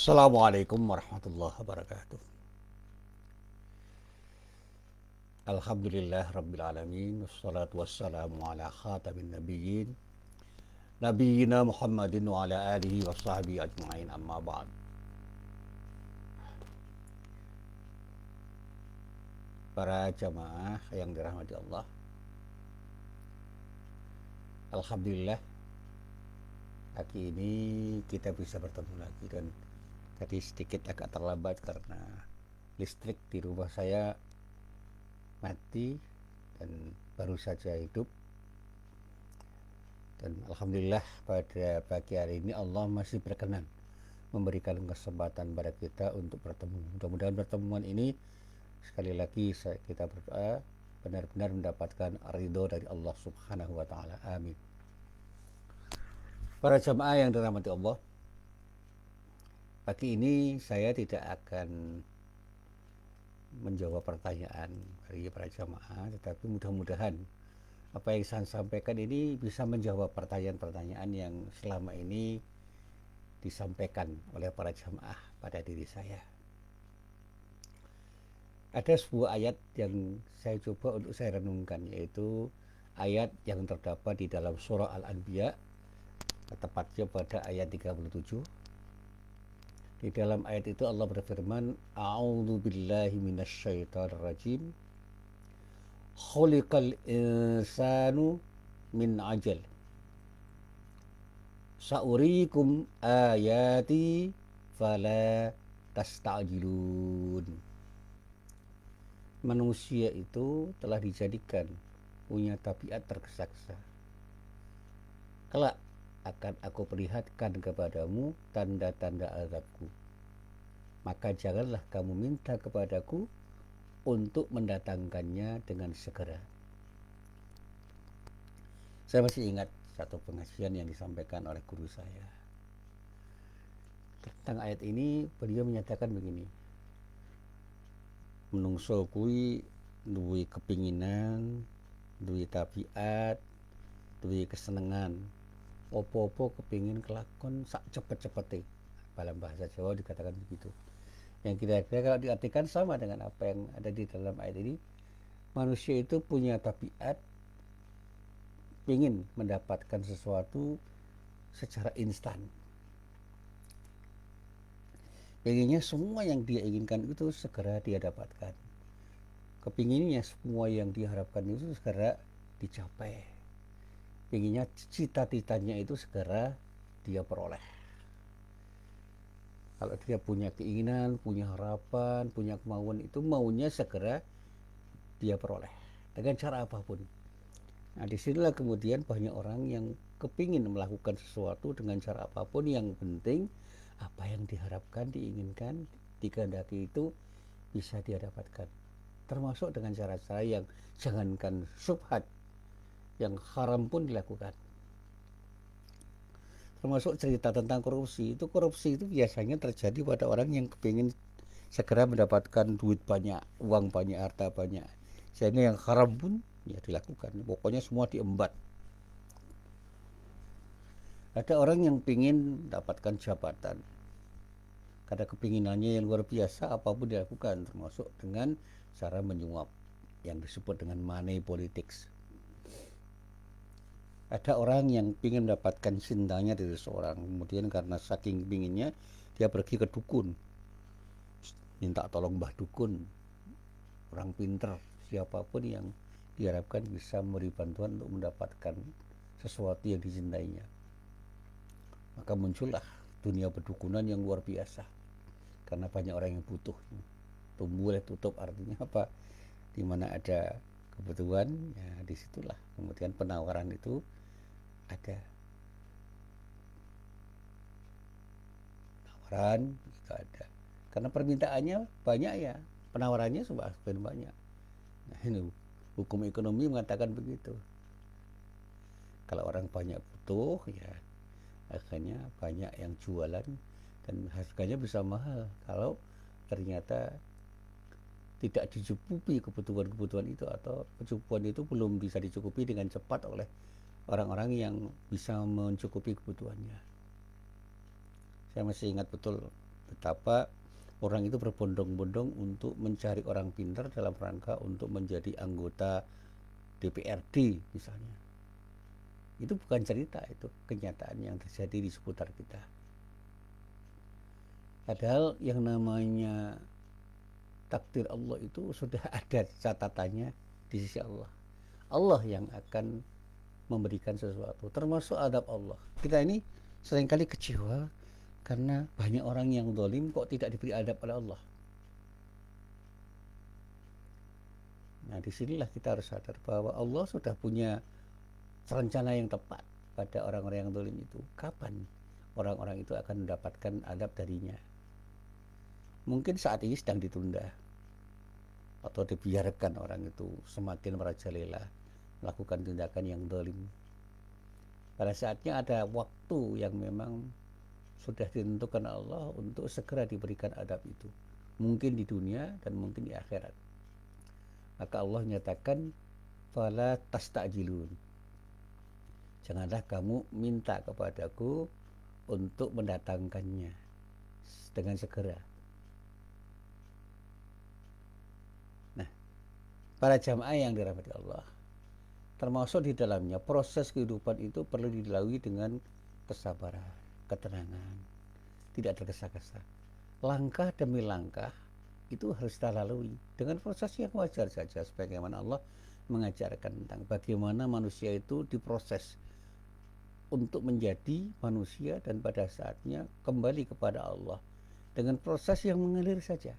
Assalamualaikum warahmatullahi wabarakatuh. Alhamdulillah Rabbil Alamin. Wassalatu wassalamu ala khatamin nabiyyin Nabiyyina Muhammadin wa ala alihi wa sahbihi ajma'in, amma ba'd. Para jamaah yang dirahmati Allah, Alhamdulillah pagi ini kita bisa bertemu lagi. Dan tadi sedikit agak terlambat karena listrik di rumah saya mati dan baru saja hidup. Dan Alhamdulillah pada pagi hari ini Allah masih berkenan memberikan kesempatan pada kita untuk bertemu. Mudah-mudahan pertemuan ini, sekali lagi kita berdoa, benar-benar mendapatkan ridho dari Allah Subhanahu wa Ta'ala. Amin. Para jamaah yang dirahmati Allah, pagi ini saya tidak akan menjawab pertanyaan dari para jamaah, tetapi mudah-mudahan apa yang saya sampaikan ini bisa menjawab pertanyaan-pertanyaan yang selama ini disampaikan oleh para jamaah pada diri saya. Ada sebuah ayat yang saya coba untuk saya renungkan, yaitu ayat yang terdapat di dalam surah Al-Anbiya, tepatnya pada ayat 37. Di dalam ayat itu Allah berfirman, A'udzu billahi minasyaitonir rajim. Khuliqal insanu min ajal. Sa'urikum ayati fala tasta'jilun. Manusia itu telah dijadikan punya tabiat tergesa-gesa. Kelak akan aku perlihatkan kepadamu tanda-tanda azabku. Maka janganlah kamu minta kepadaku untuk mendatangkannya dengan segera. Saya masih ingat satu pengajian yang disampaikan oleh guru saya. Tentang ayat ini, beliau menyatakan begini. Menungso kuwi duwe kepinginan, duwe tabiat, duwe kesenengan. Opo-opo kepingin kelakon sak cepet-cepete. Dalam bahasa Jawa dikatakan begitu. Yang kira-kira kalau diartikan sama dengan apa yang ada di dalam ayat ini. Manusia itu punya tabiat ingin mendapatkan sesuatu secara instan. Pengennya semua yang dia inginkan itu segera dia dapatkan. Kepinginnya semua yang diharapkan itu segera dicapai. Pengennya cita-citanya itu segera dia peroleh. Kalau dia punya keinginan, punya harapan, punya kemauan, itu maunya segera dia peroleh dengan cara apapun. Nah, disinilah kemudian banyak orang yang kepingin melakukan sesuatu dengan cara apapun. Yang penting apa yang diharapkan, diinginkan, dikehendaki itu bisa dia dapatkan. Termasuk dengan cara-cara yang jangankan syubhat, yang haram pun dilakukan. Termasuk cerita tentang korupsi. Korupsi itu biasanya terjadi pada orang yang kepingin segera mendapatkan duit banyak, uang banyak, harta banyak. Sehingga yang haram pun ya dilakukan. Pokoknya semua diembat. Ada orang yang ingin mendapatkan jabatan, karena kepinginannya yang luar biasa, apapun dilakukan, termasuk dengan cara menyuap yang disebut dengan money politics. Ada orang yang ingin mendapatkan cintanya dari seorang, kemudian karena saking pinginnya dia pergi ke dukun, minta tolong mbah dukun, orang pinter, siapapun yang diharapkan bisa memberi bantuan untuk mendapatkan sesuatu yang dicintainya. Maka muncullah dunia perdukunan yang luar biasa, karena banyak orang yang butuh. Tumbuh tutup artinya apa? Di mana ada kebutuhan, ya disitulah kemudian penawaran itu ada. Penawaran itu ada. Karena permintaannya banyak, ya penawarannya semakin banyak. Nah, ini hukum ekonomi mengatakan begitu. Kalau orang banyak butuh, ya akhirnya banyak yang jualan dan harganya bisa mahal kalau ternyata tidak dicukupi kebutuhan-kebutuhan itu, atau kecukupan itu belum bisa dicukupi dengan cepat oleh orang-orang yang bisa mencukupi kebutuhannya. Saya masih ingat betul betapa orang itu berbondong-bondong untuk mencari orang pintar dalam rangka untuk menjadi anggota DPRD misalnya. Itu bukan cerita, itu kenyataan yang terjadi di seputar kita. Padahal yang namanya takdir Allah itu sudah ada catatannya di sisi Allah. Allah yang akan memberikan sesuatu, termasuk adab Allah. Kita ini seringkali kecewa karena banyak orang yang zalim kok tidak diberi adab oleh Allah. Nah, disinilah kita harus sadar bahwa Allah sudah punya rencana yang tepat pada orang-orang yang zalim itu. Kapan orang-orang itu akan mendapatkan adab darinya? Mungkin saat ini sedang ditunda atau dibiarkan orang itu semakin merajalela melakukan tindakan yang zalim. Pada saatnya ada waktu yang memang sudah ditentukan Allah untuk segera diberikan adab itu. Mungkin di dunia dan mungkin di akhirat. Maka Allah nyatakan fala tasta'jilun. Janganlah kamu minta kepadaku untuk mendatangkannya dengan segera. Nah, para jamaah yang dirahmati Allah, termasuk di dalamnya proses kehidupan itu perlu dilalui dengan kesabaran, ketenangan, tidak tergesa-gesa. Langkah demi langkah itu harus kita lalui dengan proses yang wajar saja, sebagaimana Allah mengajarkan tentang bagaimana manusia itu diproses untuk menjadi manusia dan pada saatnya kembali kepada Allah dengan proses yang mengalir saja.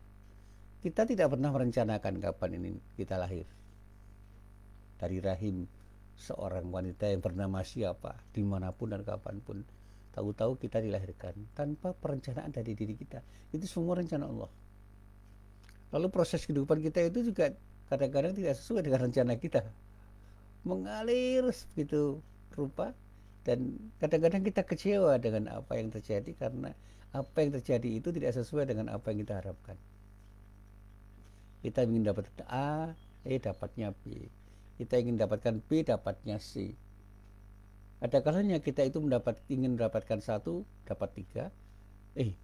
Kita tidak pernah merencanakan kapan ini kita lahir dari rahim seorang wanita yang bernama siapa, dimanapun dan kapanpun. Tahu-tahu kita dilahirkan tanpa perencanaan dari diri kita. Itu semua rencana Allah. Lalu proses kehidupan kita itu juga kadang-kadang tidak sesuai dengan rencana kita, mengalir begitu rupa, dan kadang-kadang kita kecewa dengan apa yang terjadi karena apa yang terjadi itu tidak sesuai dengan apa yang kita harapkan. Kita ingin dapat A, dapatnya B. Kita ingin dapatkan B, dapatnya C. Ada kalanya kita itu ingin mendapatkan 1, dapat 3.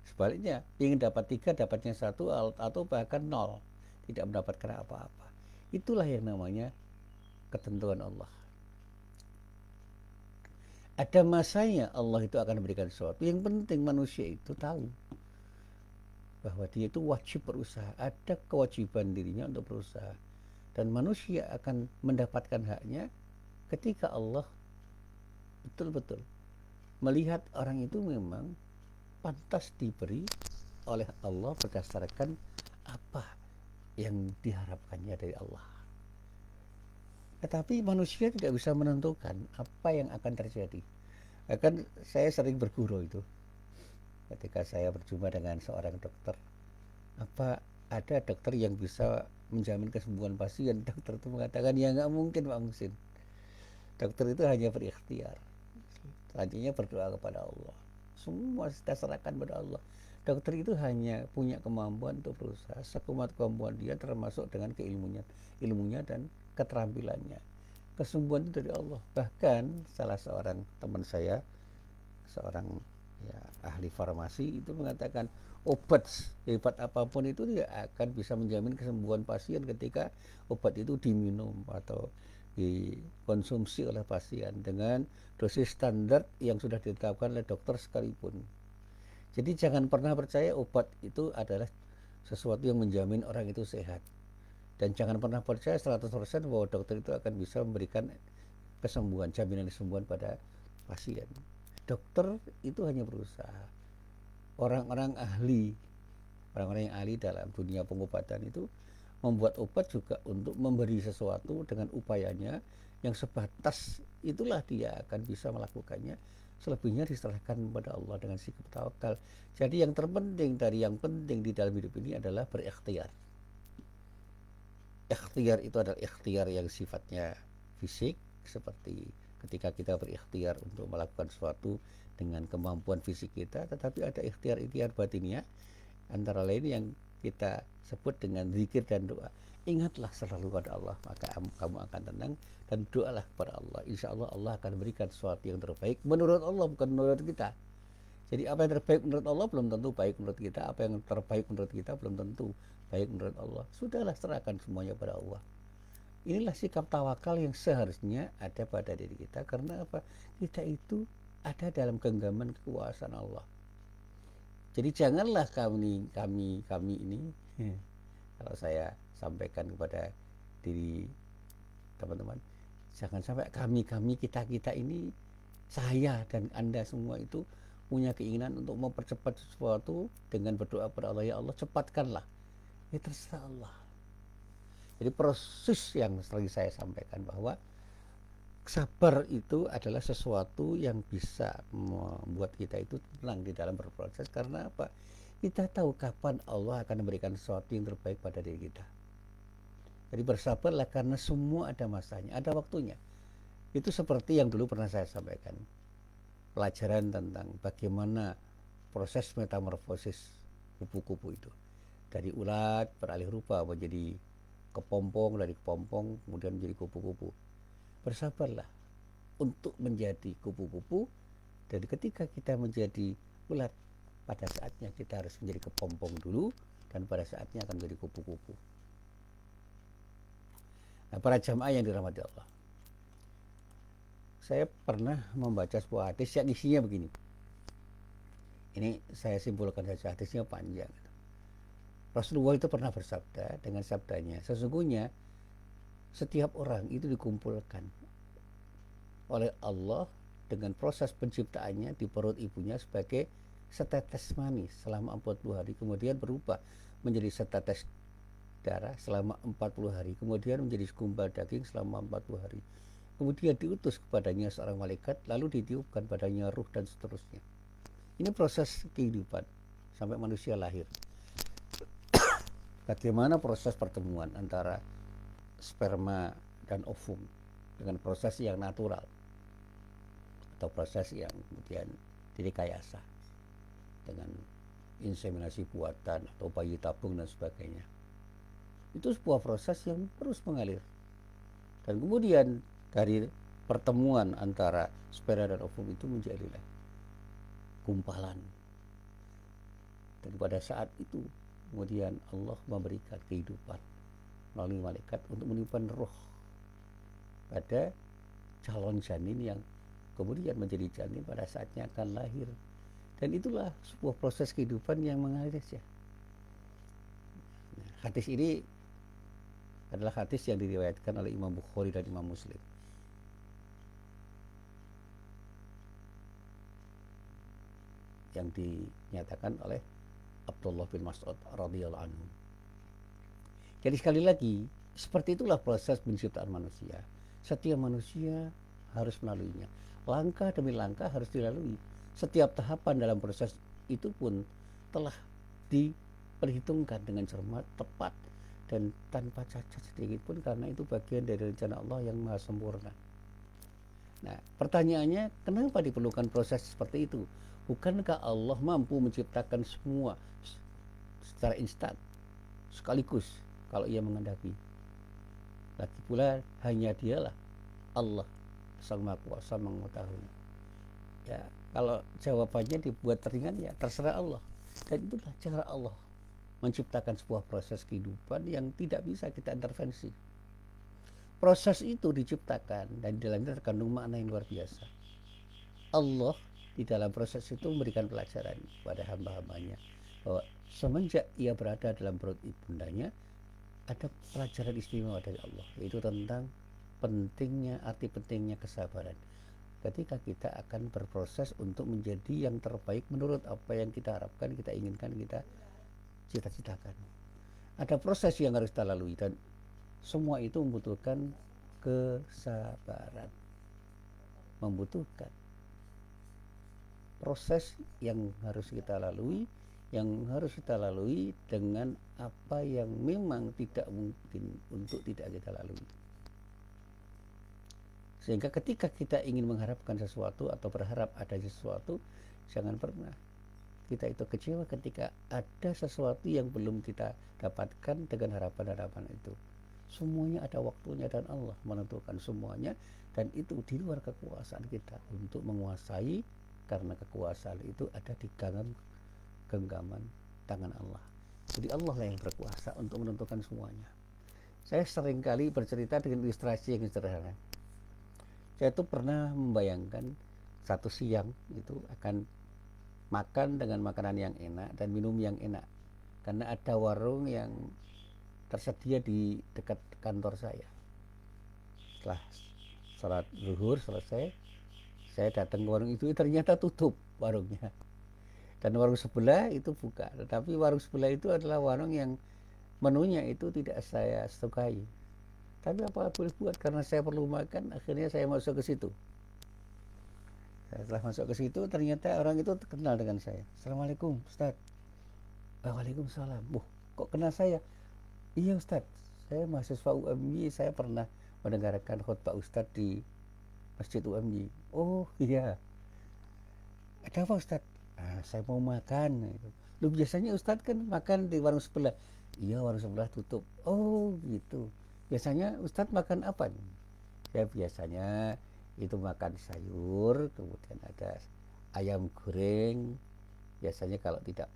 Sebaliknya, ingin dapat 3, dapatnya 1 atau bahkan 0. Tidak mendapatkan apa-apa. Itulah yang namanya ketentuan Allah. Ada masanya Allah itu akan memberikan sesuatu. Yang penting manusia itu tahu bahwa dia itu wajib berusaha. Ada kewajiban dirinya untuk berusaha. Dan manusia akan mendapatkan haknya ketika Allah betul-betul melihat orang itu memang pantas diberi oleh Allah berdasarkan apa yang diharapkannya dari Allah. Tetapi manusia tidak bisa menentukan apa yang akan terjadi. Bahkan saya sering bergurau itu ketika saya berjumpa dengan seorang dokter. Apa ada dokter yang bisa menjamin kesembuhan pasien? Dokter itu mengatakan, ya nggak mungkin Pak Musin. Dokter itu hanya berikhtiar, selanjutnya berdoa kepada Allah. Semua kita serahkan pada Allah. Dokter itu hanya punya kemampuan untuk berusaha sekuat kemampuan dia, termasuk dengan ilmunya dan keterampilannya. Kesembuhan itu dari Allah. Bahkan salah seorang teman saya, seorang ahli farmasi itu mengatakan obat hebat apapun itu tidak akan bisa menjamin kesembuhan pasien ketika obat itu diminum atau dikonsumsi oleh pasien dengan dosis standar yang sudah ditetapkan oleh dokter sekalipun. Jadi jangan pernah percaya obat itu adalah sesuatu yang menjamin orang itu sehat. Dan jangan pernah percaya 100% bahwa dokter itu akan bisa memberikan kesembuhan, jaminan kesembuhan pada pasien. Dokter itu hanya berusaha. Orang-orang yang ahli dalam dunia pengobatan itu membuat obat juga untuk memberi sesuatu dengan upayanya yang sebatas itulah dia akan bisa melakukannya. Selebihnya diserahkan kepada Allah dengan sikap tawakal. Jadi yang terpenting dari yang penting di dalam hidup ini adalah berikhtiar. Ikhtiar itu adalah ikhtiar yang sifatnya fisik, seperti ketika kita berikhtiar untuk melakukan sesuatu dengan kemampuan fisik kita, tetapi ada ikhtiar batiniah, antara lain yang kita sebut dengan zikir dan doa. Ingatlah selalu pada Allah, maka kamu akan tenang, dan doalah kepada Allah. Insya Allah Allah akan berikan sesuatu yang terbaik menurut Allah, bukan menurut kita. Jadi apa yang terbaik menurut Allah belum tentu baik menurut kita, apa yang terbaik menurut kita belum tentu baik menurut Allah. Sudahlah, serahkan semuanya pada Allah. Inilah sikap tawakal yang seharusnya ada pada diri kita, karena apa? Kita itu ada dalam genggaman kekuasaan Allah. Jadi janganlah kami ini kalau saya sampaikan kepada diri teman-teman, jangan sampai kita ini, saya dan Anda semua itu punya keinginan untuk mempercepat sesuatu dengan berdoa kepada Allah, ya Allah cepatkanlah. Ya terserah Allah. Jadi proses yang sering saya sampaikan bahwa sabar itu adalah sesuatu yang bisa membuat kita itu tenang di dalam berproses. Karena apa? Kita tahu kapan Allah akan memberikan sesuatu yang terbaik pada diri kita. Jadi bersabarlah, karena semua ada masanya, ada waktunya. Itu seperti yang dulu pernah saya sampaikan, pelajaran tentang bagaimana proses metamorfosis kupu-kupu itu. Dari ulat beralih rupa menjadi kepompong, dari kepompong kemudian menjadi kupu-kupu. Bersabarlah untuk menjadi kupu-kupu, dan ketika kita menjadi ulat, pada saatnya kita harus menjadi kepompong dulu, dan pada saatnya akan menjadi kupu-kupu. Nah, para jamaah yang dirahmati Allah, saya pernah membaca sebuah hadis yang isinya begini. Ini saya simpulkan saja, hadisnya panjang. Rasulullah itu pernah bersabda dengan sabdanya, sesungguhnya setiap orang itu dikumpulkan oleh Allah dengan proses penciptaannya di perut ibunya sebagai setetes mani selama 40 hari, kemudian berubah menjadi setetes darah selama 40 hari, kemudian menjadi segumpal daging selama 40 hari. Kemudian diutus kepadanya seorang malaikat, lalu ditiupkan padanya ruh, dan seterusnya. Ini proses kehidupan sampai manusia lahir. Bagaimana proses pertemuan antara sperma dan ovum dengan proses yang natural atau proses yang kemudian direkayasa dengan inseminasi buatan atau bayi tabung dan sebagainya. Itu sebuah proses yang terus mengalir. Dan kemudian dari pertemuan antara sperma dan ovum itu menjadilah gumpalan. Dan pada saat itu kemudian Allah memberikan kehidupan melalui malaikat untuk meniupkan roh pada calon janin yang kemudian menjadi janin pada saatnya akan lahir. Dan itulah sebuah proses kehidupan yang mengalir ya. Hadis ini adalah hadis yang diriwayatkan oleh Imam Bukhari dan Imam Muslim. Yang dinyatakan oleh Abdullah bin Mas'ud radhiyallahu anhu. Jadi sekali lagi, seperti itulah proses penciptaan manusia. Setiap manusia harus melaluinya. Langkah demi langkah harus dilalui. Setiap tahapan dalam proses itu pun telah diperhitungkan dengan cermat, tepat, dan tanpa cacat sedikit pun, karena itu bagian dari rencana Allah yang maha sempurna. Nah, pertanyaannya, kenapa diperlukan proses seperti itu? Bukankah Allah mampu menciptakan semua secara instan, sekaligus, kalau ia menghendaki? Lagi pula hanya dialah Allah Sang Maha Kuasa mengetahui. Ya, kalau jawabannya dibuat ringan, ya terserah Allah. Dan itulah cara Allah menciptakan sebuah proses kehidupan yang tidak bisa kita intervensi. Proses itu diciptakan dan di dalamnya terkandung makna yang luar biasa. Allah di dalam proses itu memberikan pelajaran kepada hamba-hambanya bahwa semenjak ia berada dalam perut ibundanya, ada pelajaran istimewa dari Allah, yaitu tentang arti pentingnya kesabaran. Ketika kita akan berproses untuk menjadi yang terbaik menurut apa yang kita harapkan, kita inginkan, kita cita-citakan. Ada proses yang harus kita lalui, dan semua itu membutuhkan kesabaran, membutuhkan proses yang harus kita lalui, dengan apa yang memang tidak mungkin untuk tidak kita lalui. Sehingga ketika kita ingin mengharapkan sesuatu atau berharap ada sesuatu, jangan pernah kita itu kecewa ketika ada sesuatu yang belum kita dapatkan dengan harapan-harapan itu. Semuanya ada waktunya dan Allah menentukan semuanya, dan itu di luar kekuasaan kita untuk menguasai karena kekuasaan itu ada di genggaman tangan Allah. Jadi Allah lah yang berkuasa untuk menentukan semuanya. Saya seringkali bercerita dengan ilustrasi yang sederhana. Saya tuh pernah membayangkan satu siang itu akan makan dengan makanan yang enak dan minum yang enak, karena ada warung yang tersedia di dekat kantor saya. Setelah sholat zuhur selesai, saya datang ke warung itu, ternyata tutup warungnya. Dan warung sebelah itu buka, tetapi warung sebelah itu adalah warung yang menunya itu tidak saya sukai. Tapi apa boleh buat, karena saya perlu makan, akhirnya saya masuk ke situ. Setelah masuk ke situ, ternyata orang itu kenal dengan saya. Assalamualaikum Ustaz. Waalaikumsalam. Kok kenal saya? Iya Ustaz, saya mahasiswa UMY, saya pernah mendengarkan khutbah Ustaz di Masjid UMY. Oh iya, ada apa Ustaz? Saya mau makan. Lu biasanya Ustaz kan makan di warung sebelah. Iya, warung sebelah tutup. Oh gitu. Biasanya Ustaz makan apa? Ya biasanya itu makan sayur, kemudian ada ayam goreng. Biasanya kalau tidak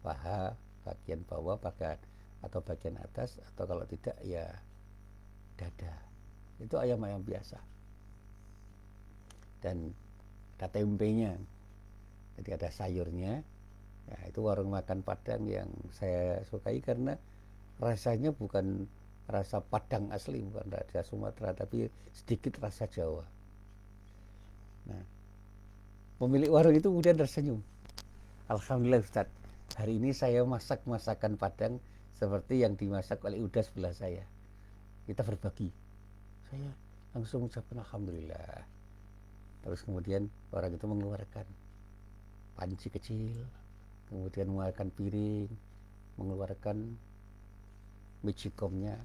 paha, bagian bawah, atau bagian atas, atau kalau tidak ya dada. Itu ayam-ayam biasa. Dan ada tempenya. Jadi ada sayurnya. Ya, itu warung makan Padang yang saya sukai karena rasanya bukan rasa Padang asli, bukan rasa Sumatera, tapi sedikit rasa Jawa. Nah, pemilik warung itu kemudian tersenyum. Alhamdulillah Ustaz, hari ini saya masak masakan Padang seperti yang dimasak oleh Uda sebelah saya. Kita berbagi. Saya langsung ucapkan Alhamdulillah. Terus kemudian orang itu mengeluarkan panci kecil, kemudian mengeluarkan piring, mengeluarkan magicomnya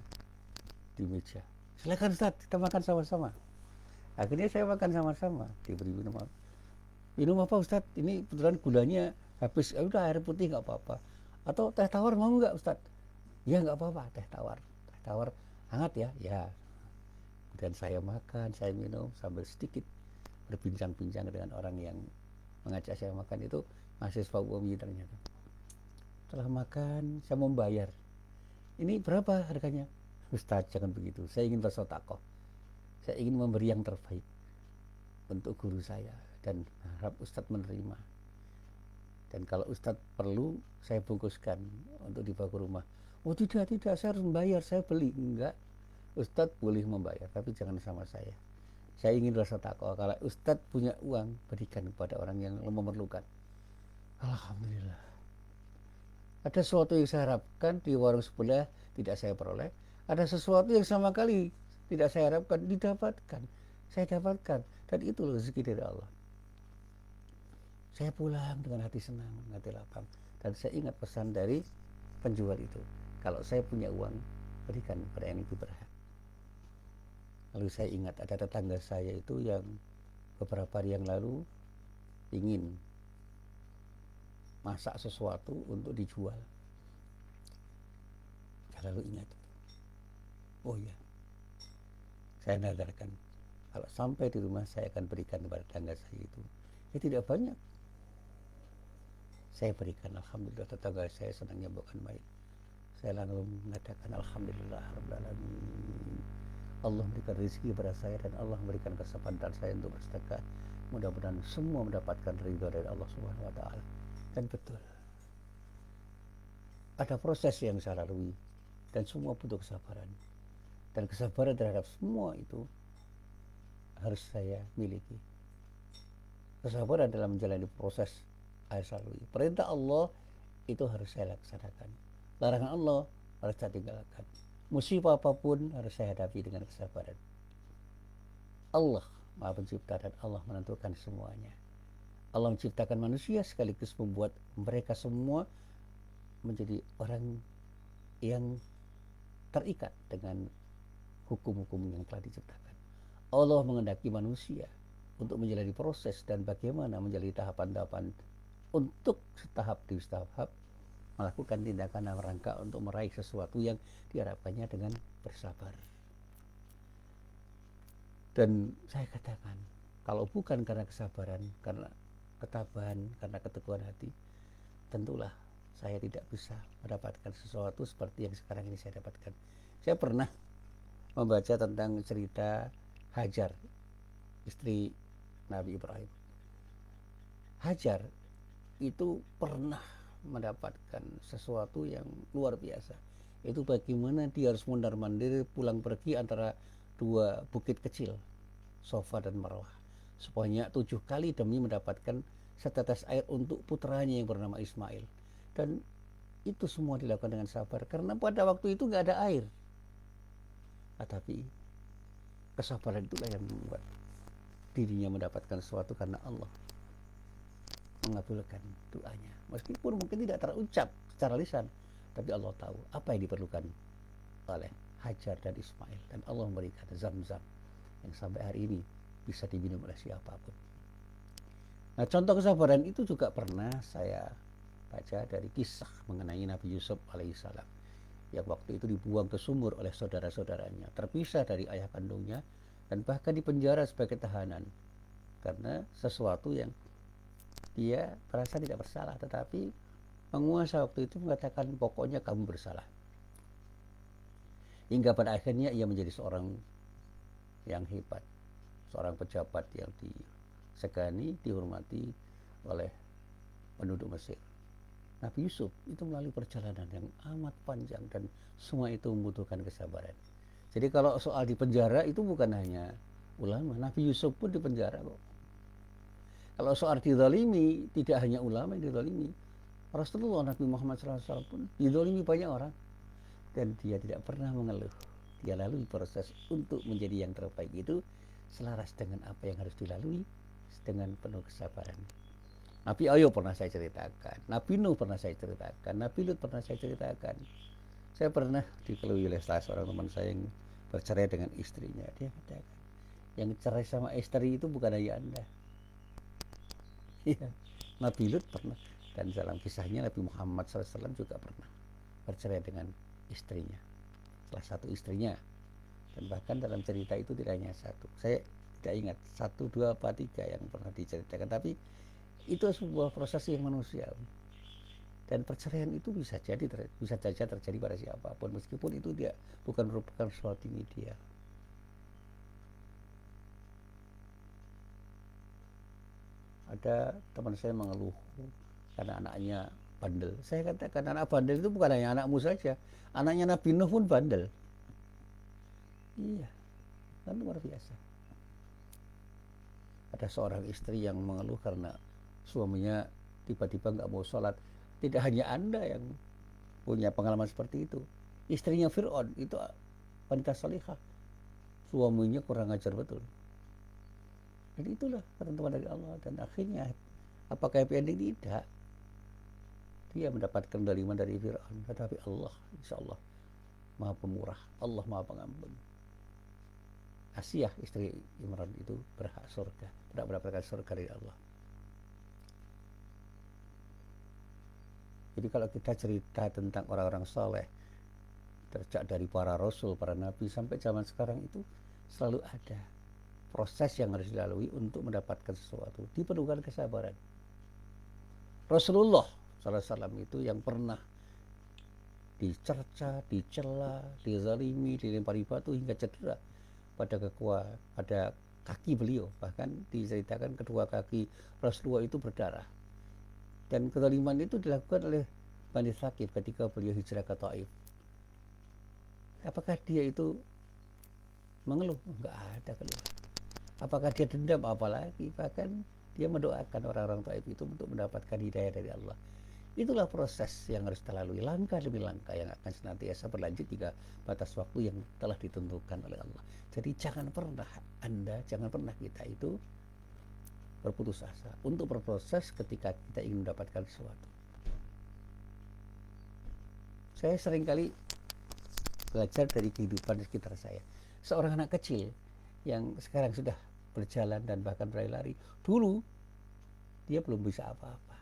di meja. Silakan Ustaz, kita makan sama-sama. Akhirnya saya makan sama-sama, diberi minum. Minum apa Ustaz? Ini kebetulan gulanya habis. Udah air putih nggak apa-apa. Atau teh tawar mau nggak Ustaz? Ya nggak apa-apa, teh tawar. Teh tawar hangat ya? Ya. Dan saya makan, saya minum sambil sedikit berbincang-bincang dengan orang yang mengajak saya makan, itu mahasiswa UMY ternyata. Setelah makan, saya mau bayar. Ini berapa harganya? Ustaz, jangan begitu. Saya ingin bersedekah. Saya ingin memberi yang terbaik untuk guru saya dan harap Ustadz menerima. Dan kalau Ustadz perlu, saya bungkuskan untuk dibawa ke rumah. Oh tidak, saya harus membayar, saya beli. Enggak, Ustadz boleh membayar, tapi jangan sama saya. Saya ingin rasa takwa. Kalau Ustadz punya uang, berikan kepada orang yang memerlukan. Alhamdulillah. Ada sesuatu yang saya harapkan di warung sebelah tidak saya peroleh. Ada sesuatu yang sama kali tidak saya harapkan didapatkan. Saya dapatkan. Dan itu rezeki dari Allah. Saya pulang dengan hati senang, hati lapang. Dan saya ingat pesan dari penjual itu. Kalau saya punya uang, berikan kepada yang lebih berhak. Lalu saya ingat ada tetangga saya itu yang beberapa hari yang lalu ingin masak sesuatu untuk dijual. Saya lalu ingat, oh ya, saya nadarkan kalau sampai di rumah saya akan berikan kepada tetangga saya itu. Ya tidak banyak, saya berikan. Alhamdulillah tetangga saya senangnya bukan main. Saya lalu mengatakan Alhamdulillah Rabbil Alamin, Allah memberikan rezeki kepada saya dan Allah memberikan kesempatan saya untuk bersedekah. Mudah-mudahan semua mendapatkan ridha dari Allah Subhanahu wa taala. Dan betul, ada proses yang saya lalui dan semua butuh kesabaran. Dan kesabaran terhadap semua itu harus saya miliki. Kesabaran dalam menjalani proses harus saya lalui. Perintah Allah itu harus saya laksanakan. Larangan Allah harus saya tinggalkan. Musibah apapun harus saya hadapi dengan kesabaran. Allah Maha Pencipta dan Allah menentukan semuanya. Allah menciptakan manusia sekaligus membuat mereka semua menjadi orang yang terikat dengan hukum-hukum yang telah diciptakan. Allah menghendaki manusia untuk menjalani proses dan bagaimana menjalani tahapan-tahapan untuk setahap demi setahap melakukan tindakan dalam rangka untuk meraih sesuatu yang diharapkannya dengan bersabar. Dan saya katakan, kalau bukan karena kesabaran, karena ketabahan, karena keteguhan hati, tentulah saya tidak bisa mendapatkan sesuatu seperti yang sekarang ini saya dapatkan. Saya pernah membaca tentang cerita Hajar, istri Nabi Ibrahim. Hajar itu pernah mendapatkan sesuatu yang luar biasa. Itu bagaimana dia harus mondar-mandir pulang pergi antara dua bukit kecil, Sofa dan Marwah, sebanyak 7 kali demi mendapatkan setetes air untuk putranya yang bernama Ismail. Dan itu semua dilakukan dengan sabar, karena pada waktu itu nggak ada air. Tetapi kesabaran itulah yang membuat dirinya mendapatkan sesuatu, karena Allah mengabulkan doanya. Meskipun mungkin tidak terucap secara lisan, tapi Allah tahu apa yang diperlukan oleh Hajar dan Ismail, dan Allah memberikan Zam-Zam yang sampai hari ini bisa diminum oleh siapapun. Nah, contoh kesabaran itu juga pernah saya baca dari kisah mengenai Nabi Yusuf alaihissalam, yang waktu itu dibuang ke sumur oleh saudara-saudaranya, terpisah dari ayah kandungnya, dan bahkan dipenjara sebagai tahanan karena sesuatu yang dia merasa tidak bersalah, tetapi penguasa waktu itu mengatakan pokoknya kamu bersalah. Hingga pada akhirnya ia menjadi seorang yang hebat, seorang pejabat yang disegani, dihormati oleh penduduk Mesir. Nabi Yusuf itu melalui perjalanan yang amat panjang, dan semua itu membutuhkan kesabaran. Jadi kalau soal di penjara itu bukan hanya ulama, Nabi Yusuf pun di penjara kok. Kalau soal dizalimi, tidak hanya ulama yang dizalimi, Rasulullah Nabi Muhammad SAW pun dizalimi banyak orang, dan dia tidak pernah mengeluh. Dia lalui proses untuk menjadi yang terbaik itu selaras dengan apa yang harus dilalui, dengan penuh kesabaran. Nabi Ayub pernah saya ceritakan, Nabi Nuh pernah saya ceritakan, Nabi Lut pernah saya ceritakan. Saya pernah dikeluhi oleh salah seorang teman saya yang bercerai dengan istrinya. Dia katakan, yang cerai sama istri itu bukan hanya Anda. Ya, Nabi Lut pernah, dan dalam kisahnya Nabi Muhammad SAW juga pernah bercerai dengan istrinya, salah satu istrinya. Dan bahkan dalam cerita itu tidak hanya satu, saya tidak ingat 1, 2, apa 3 yang pernah diceritakan, tapi itu sebuah proses yang manusiawi. Dan perceraian itu bisa saja terjadi pada siapapun, meskipun itu dia bukan merupakan suatu media. Ada teman saya mengeluh karena anaknya bandel. Saya katakan, anak bandel itu bukan hanya anakmu saja, anaknya Nabi Nuh pun bandel. Iya, kan luar biasa. Ada seorang istri yang mengeluh karena suaminya tiba-tiba nggak mau sholat. Tidak hanya Anda yang punya pengalaman seperti itu. Istrinya Fir'aun itu wanita salihah, suaminya kurang ajar betul. Dan itulah ketentuan dari Allah. Dan akhirnya apakah happy ending? Tidak. Dia mendapatkan kendaliman dari Fir'aun. Tetapi Allah, insya Allah, Maha Pemurah, Allah Maha Pengampun. Asiyah istri Imran itu berhak surga, berhak mendapatkan surga dari Allah. Jadi kalau kita cerita tentang orang-orang soleh, sejak dari para rasul, para nabi sampai zaman sekarang, itu selalu ada proses yang harus dilalui untuk mendapatkan sesuatu. Diperlukan kesabaran. Rasulullah SAW itu yang pernah dicerca, dicela, dizalimi, dilempari batu hingga cedera pada kaki beliau. Bahkan diceritakan kedua kaki Rasulullah itu berdarah. Dan kezaliman itu dilakukan oleh Bani Thaqif ketika beliau hijrah ke Taif. Apakah dia itu mengeluh? Enggak ada keluh. Apakah dia dendam? Apalagi, bahkan dia mendoakan orang-orang Taif itu untuk mendapatkan hidayah dari Allah. Itulah proses yang harus kita lalui, langkah demi langkah, yang akan senantiasa berlanjut jika batas waktu yang telah ditentukan oleh Allah. Jadi jangan pernah kita itu berputus asa untuk berproses ketika kita ingin mendapatkan sesuatu. Saya seringkali belajar dari kehidupan sekitar saya. Seorang anak kecil yang sekarang sudah berjalan dan bahkan berlari-lari, dulu dia belum bisa apa-apa.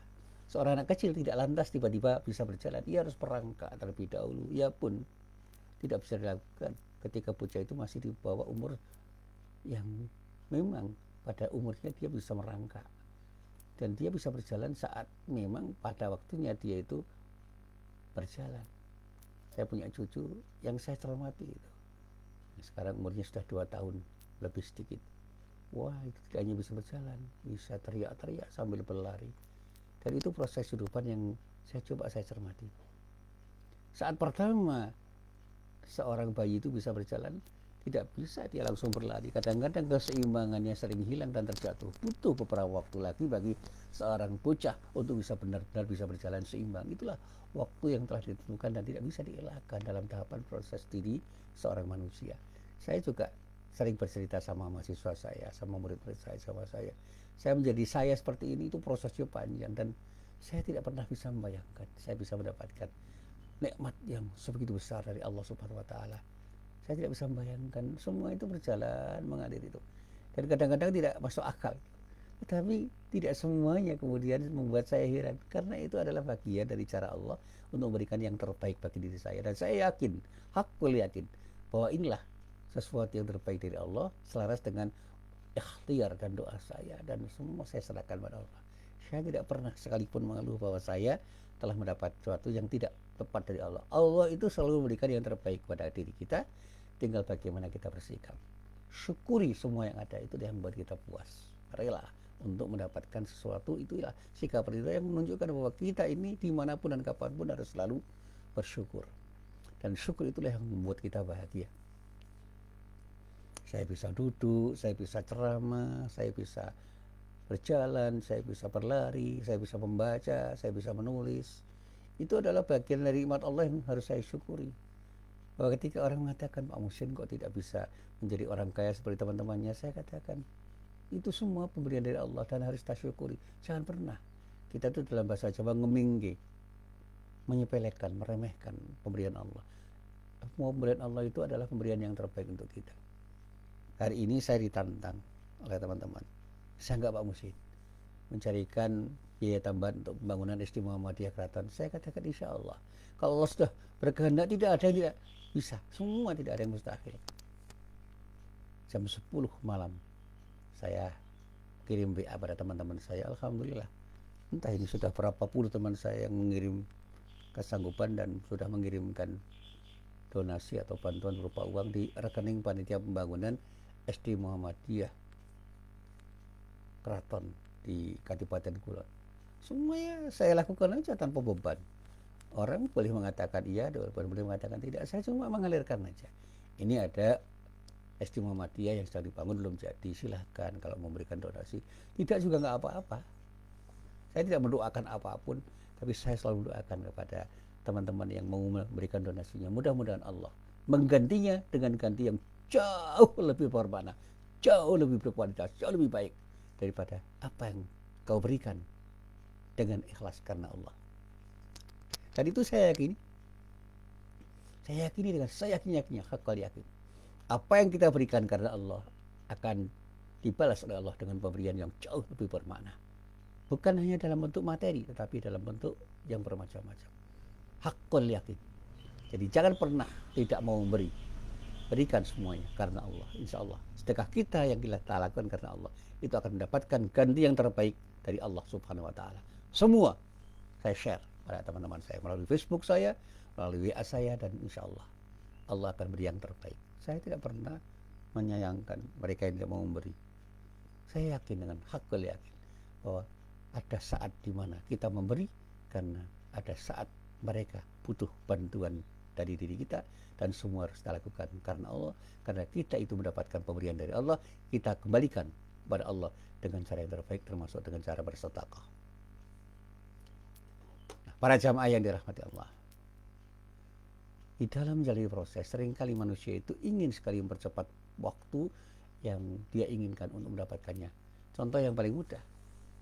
Seorang anak kecil tidak lantas tiba-tiba bisa berjalan, ia harus merangkak terlebih dahulu. Ia pun tidak bisa dilakukan ketika bocah itu masih di bawah umur yang memang pada umurnya dia bisa merangkak. dan dia bisa berjalan saat memang pada waktunya dia itu berjalan. Saya punya cucu yang saya cermati itu. Sekarang umurnya sudah 2 tahun lebih sedikit. Wah, itu tidak hanya bisa berjalan, bisa teriak-teriak sambil berlari. Dan itu proses kehidupan yang saya cermati. Saat pertama seorang bayi itu bisa berjalan, tidak bisa dia langsung berlari. Kadang-kadang keseimbangannya sering hilang dan terjatuh. Butuh beberapa waktu lagi bagi seorang bocah untuk bisa benar-benar bisa berjalan seimbang. Itulah waktu yang telah ditentukan dan tidak bisa dielakkan dalam tahapan proses diri seorang manusia. Saya juga sering bercerita sama mahasiswa saya, sama murid-murid saya, sama saya. Saya menjadi saya seperti ini itu prosesnya panjang dan saya tidak pernah bisa membayangkan saya bisa mendapatkan nikmat yang sebegitu besar dari Allah Subhanahu wa taala. Saya tidak bisa membayangkan semua itu berjalan mengalir itu. Dan kadang-kadang tidak masuk akal. Tetapi tidak semuanya kemudian membuat saya heran. Karena itu adalah bagian dari cara Allah untuk memberikan yang terbaik bagi diri saya. Dan saya yakin, hakul yakin, bahwa inilah sesuatu yang terbaik dari Allah selaras dengan ikhtiar dan doa saya. Dan semua saya serahkan pada Allah. Saya tidak pernah sekalipun mengeluh bahwa saya telah mendapat sesuatu yang tidak tepat dari Allah. Allah itu selalu memberikan yang terbaik pada diri kita. Tinggal bagaimana kita bersikap. Syukuri semua yang ada, itu yang membuat kita puas. Rela untuk mendapatkan sesuatu, itulah sikap ridha yang menunjukkan bahwa kita ini dimanapun dan kapanpun harus selalu bersyukur. Dan syukur itulah yang membuat kita bahagia. Saya bisa duduk, saya bisa ceramah, saya bisa berjalan, saya bisa berlari, saya bisa membaca, saya bisa menulis. Itu adalah bagian dari nikmat Allah yang harus saya syukuri. Bahwa ketika orang mengatakan Pak Muhsin kok tidak bisa menjadi orang kaya seperti teman-temannya, saya katakan itu semua pemberian dari Allah dan harus kita syukuri. Jangan pernah kita itu dalam bahasa Jawa ngemingge, menyepelekan, meremehkan pemberian Allah. Pemberian Allah itu adalah pemberian yang terbaik untuk kita. Hari ini saya ditantang oleh teman-teman. Saya enggak Pak Muhsin mencarikan biaya tambahan untuk pembangunan SD Muhammadiyah Keraton. Saya katakan insya Allah. Kalau Allah sudah berkehendak, tidak ada yang tidak bisa. Semua tidak ada yang mustahil. Jam 10 malam saya kirim WA pada teman-teman saya. Alhamdulillah. Entah ini sudah berapa puluh teman saya yang mengirim kesanggupan dan sudah mengirimkan donasi atau bantuan berupa uang di rekening panitia pembangunan SD Muhammadiyah Keraton di Kabupaten Kulon. Semuanya saya lakukan aja tanpa beban. Orang boleh mengatakan iya, boleh mengatakan tidak. Saya cuma mengalirkan aja. Ini ada SD Muhammadiyah yang sedang dibangun belum jadi. Silahkan kalau memberikan donasi. Tidak juga nggak apa-apa. Saya tidak mendoakan apapun, tapi saya selalu mendoakan kepada teman-teman yang mau memberikan donasinya. Mudah-mudahan Allah menggantinya dengan ganti yang jauh lebih bermakna, jauh lebih berkualitas, jauh lebih baik daripada apa yang kau berikan dengan ikhlas karena Allah. Dan itu saya yakini dengan saya yakinnya hakal yakin. Apa yang kita berikan karena Allah akan dibalas oleh Allah dengan pemberian yang jauh lebih bermakna. Bukan hanya dalam bentuk materi, tetapi dalam bentuk yang bermacam-macam. Hakul yakin. Jadi jangan pernah tidak mau memberi. Berikan semuanya karena Allah. Insya Allah sedekah kita yang kita lakukan karena Allah itu akan mendapatkan ganti yang terbaik dari Allah Subhanahu wa taala. Semua saya share pada teman-teman saya melalui Facebook saya, melalui WA saya, dan insya Allah Allah akan beri yang terbaik. Saya tidak pernah menyayangkan mereka yang tidak mau memberi. Saya yakin dengan hakul yakin bahwa ada saat di mana kita memberi karena ada saat mereka butuh bantuan dari diri kita, dan semua harus kita lakukan karena Allah, karena kita itu mendapatkan pemberian dari Allah, kita kembalikan kepada Allah dengan cara yang terbaik, termasuk dengan cara bersedekah. Para jamaah yang dirahmati Allah, di dalam menjalani proses seringkali manusia itu ingin sekali mempercepat waktu yang dia inginkan untuk mendapatkannya. Contoh yang paling mudah,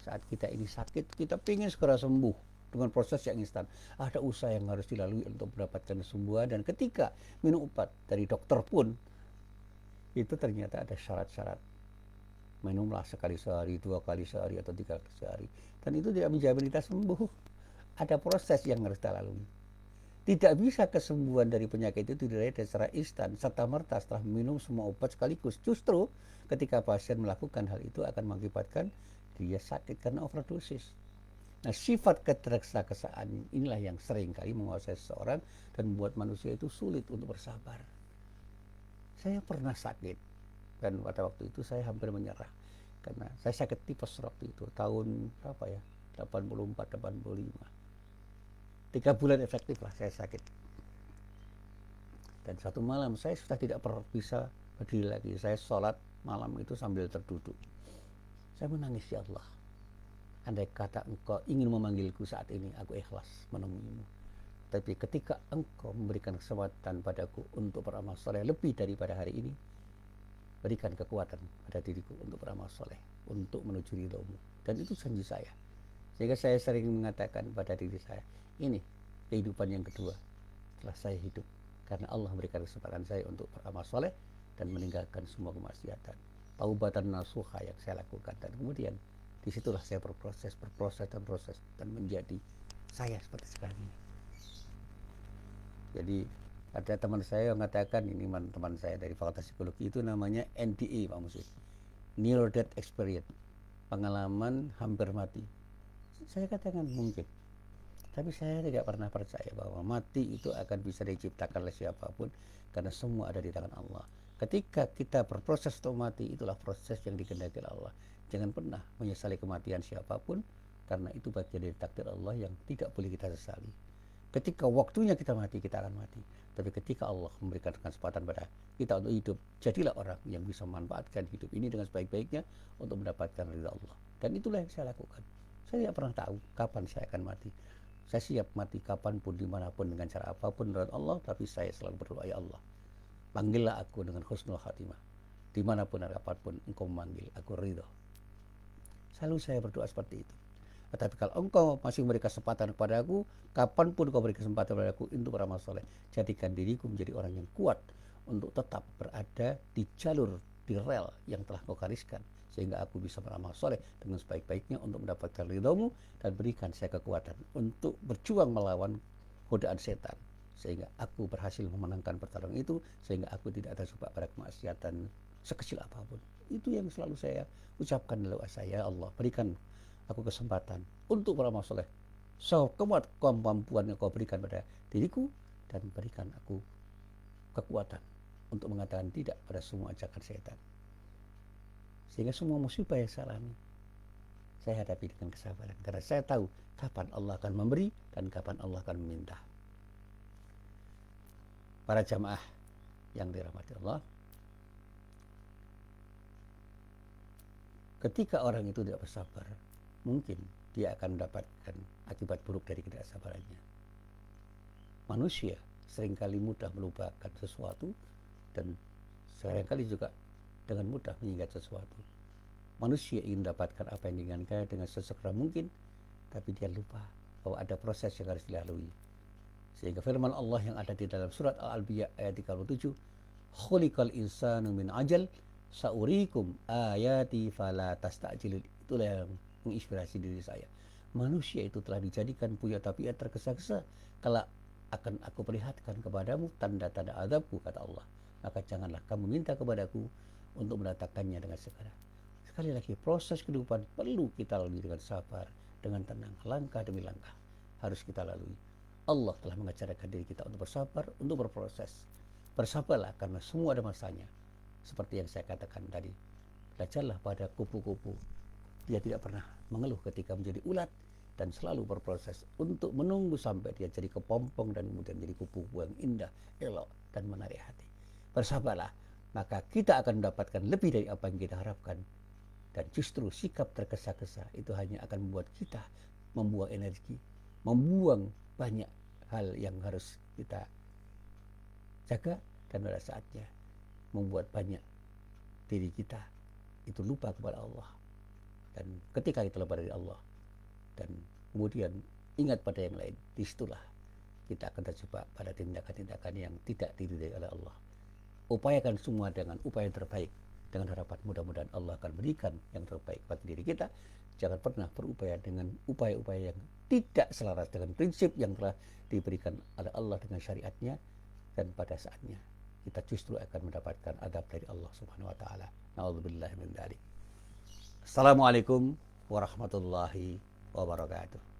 saat kita ini sakit, kita ingin segera sembuh dengan proses yang instan. Ada usaha yang harus dilalui untuk mendapatkan kesembuhan, dan ketika minum obat dari dokter pun itu ternyata ada syarat-syarat. Minumlah sekali sehari, 2 kali sehari, atau 3 kali sehari, dan itu tidak menjamin kita sembuh. Ada proses yang harus kita lalui. Tidak bisa kesembuhan dari penyakit itu diraih secara instan serta merta setelah minum semua obat sekaligus. Justru ketika pasien melakukan hal itu akan mengakibatkan dia sakit karena overdosis. Nah, sifat ketergesa-gesaan inilah yang sering kali menguasai seseorang dan membuat manusia itu sulit untuk bersabar. Saya pernah sakit dan pada waktu itu saya hampir menyerah karena saya sakit tipes waktu itu tahun berapa ya, 84 85. 3 bulan efektif lah saya sakit. Dan satu malam saya sudah tidak bisa berdiri lagi. Saya sholat malam itu sambil terduduk. Saya menangis, ya Allah, andai kata Engkau ingin memanggilku saat ini, aku ikhlas menemuimu. Tapi ketika Engkau memberikan kesempatan padaku untuk beramal soleh lebih daripada hari ini, berikan kekuatan pada diriku untuk beramal soleh, untuk menuju ridhomu. Dan itu janji saya. Sehingga saya sering mengatakan pada diri saya, ini kehidupan yang kedua setelah saya hidup. Karena Allah memberikan kesempatan saya untuk beramal soleh dan meninggalkan semua kemaksiatan. Taubatan nasuha yang saya lakukan. Dan kemudian disitulah saya berproses dan menjadi saya seperti sekarang ini. Jadi ada teman saya yang mengatakan, ini teman saya dari Fakultas Psikologi, itu namanya NDE Pak Musid, Near Death Experience, pengalaman hampir mati. Saya katakan mungkin, tapi saya tidak pernah percaya bahwa mati itu akan bisa diciptakan oleh siapapun, karena semua ada di tangan Allah. Ketika kita berproses untuk mati, itulah proses yang dikehendaki Allah. Jangan pernah menyesali kematian siapapun, karena itu bagian dari takdir Allah yang tidak boleh kita sesali. Ketika waktunya kita mati, kita akan mati. Tapi ketika Allah memberikan kesempatan pada kita untuk hidup, jadilah orang yang bisa memanfaatkan hidup ini dengan sebaik-baiknya untuk mendapatkan ridha Allah. Dan itulah yang saya lakukan. Saya tidak pernah tahu kapan saya akan mati. Saya siap mati kapanpun, dimanapun, dengan cara apapun menurut Allah. Tapi saya selalu berdoa, ya Allah, panggillah aku dengan husnul khatimah. Dimanapun dan kapanpun Engkau memanggil, aku ridho. Selalu saya berdoa seperti itu. Tetapi kalau Engkau masih memberi kesempatan kepada aku, kapanpun Engkau beri kesempatan kepada aku untuk beramal soleh, jadikan diriku menjadi orang yang kuat untuk tetap berada di jalur, di rel yang telah Engkau gariskan, sehingga aku bisa beramal soleh dengan sebaik-baiknya untuk mendapatkan ridhamu, dan berikan saya kekuatan untuk berjuang melawan godaan setan, sehingga aku berhasil memenangkan pertarungan itu, sehingga aku tidak terjebak pada kemaksiatan sekecil apapun. Itu yang selalu saya ucapkan dalam doa saya, Allah berikan aku kesempatan untuk beramal soleh sekuat kemampuan yang Kau berikan pada diriku, dan berikan aku kekuatan untuk mengatakan tidak pada semua ajakan setan, sehingga semua musibah yang saya alami saya hadapi dengan kesabaran, karena saya tahu kapan Allah akan memberi dan kapan Allah akan meminta. Para jamaah yang dirahmati Allah, ketika orang itu tidak bersabar, mungkin dia akan mendapatkan akibat buruk dari ketidaksabarannya. Manusia seringkali mudah melupakan sesuatu, dan seringkali juga dengan mudah mengingat sesuatu. Manusia ingin mendapatkan apa yang diinginkannya dengan sesegera mungkin, tapi dia lupa bahwa ada proses yang harus dilalui. Sehingga firman Allah yang ada di dalam surat Al-Anbiya ayat 37, khuliqal insanu min ajal saurikum ayati fala tasta'jilun. Itulah yang menginspirasi diri saya. Manusia itu telah dijadikan punya tabiat tergesa-gesa. Kalau akan aku perlihatkan kepadamu tanda-tanda azabku, kata Allah, maka janganlah kamu minta kepadaku untuk mendatangkannya dengan segera. Sekali lagi, proses kehidupan perlu kita lalui dengan sabar, dengan tenang, langkah demi langkah harus kita lalui. Allah telah mengajarkan diri kita untuk bersabar, untuk berproses. Bersabarlah karena semua ada masanya. Seperti yang saya katakan tadi, belajarlah pada kupu-kupu. Dia tidak pernah mengeluh ketika menjadi ulat, dan selalu berproses untuk menunggu sampai dia jadi kepompong dan kemudian jadi kupu-kupu yang indah, elok, dan menarik hati. Bersabarlah, maka kita akan mendapatkan lebih dari apa yang kita harapkan. Dan justru sikap tergesa-gesa itu hanya akan membuat kita membuang energi, membuang banyak hal yang harus kita jaga, dan pada saatnya membuat banyak diri kita itu lupa kepada Allah. Dan ketika kita lupa dari Allah dan kemudian ingat pada yang lain, disitulah kita akan terjebak pada tindakan-tindakan yang tidak diridhai oleh Allah. Upayakan semua dengan upaya yang terbaik, dengan harapan mudah-mudahan Allah akan berikan yang terbaik pada diri kita. Jangan pernah berupaya dengan upaya-upaya yang tidak selaras dengan prinsip yang telah diberikan oleh Allah dengan syariatnya, dan pada saatnya kita justru akan mendapatkan adab dari Allah Subhanahu wa taala. Na'udzubillahi min dzalik. Assalamualaikum warahmatullahi wabarakatuh.